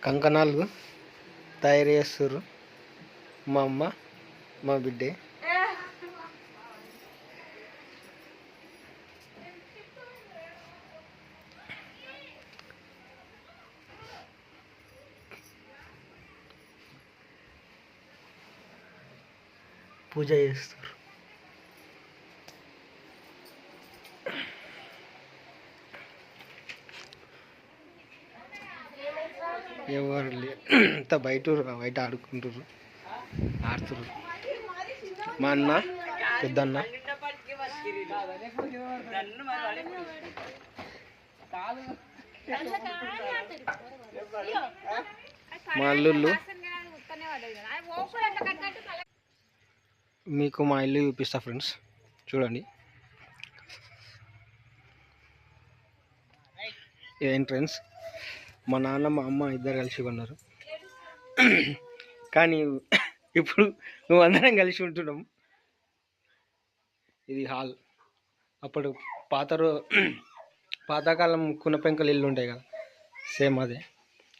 కంకణాలు తయారు చేస్తారు మా అమ్మ మా బిడ్డే. పూజ చేస్తారు. ఎవరు అంతా బయట ఆడుకుంటారు, ఆడుతున్నారు. మా అన్న పెద్దన్న మా అల్లుళ్ళు. మీకు మా ఇల్లు చూపిస్తా ఫ్రెండ్స్, చూడండి. ఎంట్రన్స్. మా నాన్న మా అమ్మ ఇద్దరు కలిసి ఉన్నారు. కానీ ఇప్పుడు నువ్వు అందరం కలిసి ఉంటున్నాం. ఇది హాల్. అప్పుడు పాతకాలం కునపెంకలు ఇల్లు ఉంటాయి కదా, సేమ్ అదే.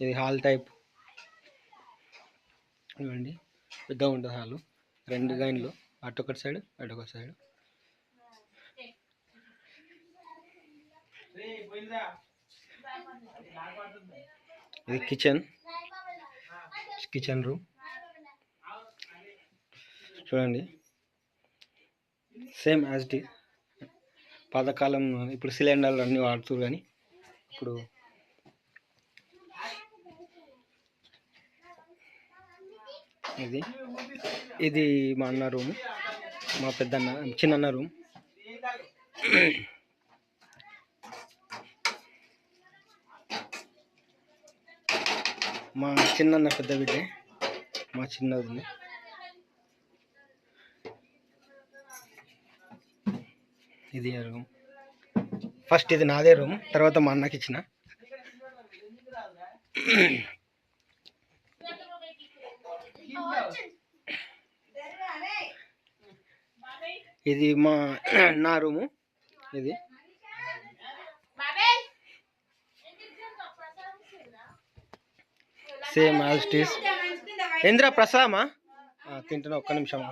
ఇది హాల్ టైప్. ఇవ్వండి, పెద్దగా ఉంటుంది హాలు. 2 గైన్లు, అటొకటి సైడ్ అటొకటి సైడ్. ఇది కిచెన్ రూమ్. చూడండి, సేమ్ యాజ్ ఇట్ ఈజ్. పాతకాలం. ఇప్పుడు సిలిండర్లు అన్నీ వాడుతున్నారు, కానీ ఇప్పుడు ఇది మా అన్న రూము, మా చిన్నన్న రూమ్. మా చిన్నన్న పెద్ద బిడ్డే, మా చిన్నది. ఇది రూమ్. ఫస్ట్ ఇది నాదే రూమ్, తర్వాత మా అన్నకి ఇచ్చిన. ఇది నా రూము. ఇది సేమ్ యాజ్ ఇట్ ఈస్. ఏంద్రా ప్రసాదమా తింటున్నా, ఒక్క నిమిషమా.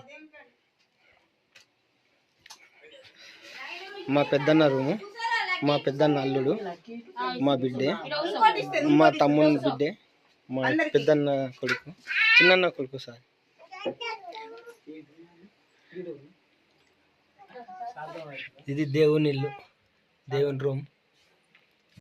మా పెద్దన్న రూము, మా పెద్దన్న అల్లుడు, మా బిడ్డే, మా తమ్ముని బిడ్డే, మా పెద్దన్న కొడుకు, చిన్నన్న కొడుకు. సార్, ఇది దేవుని ఇల్లు, దేవుని రూమ్.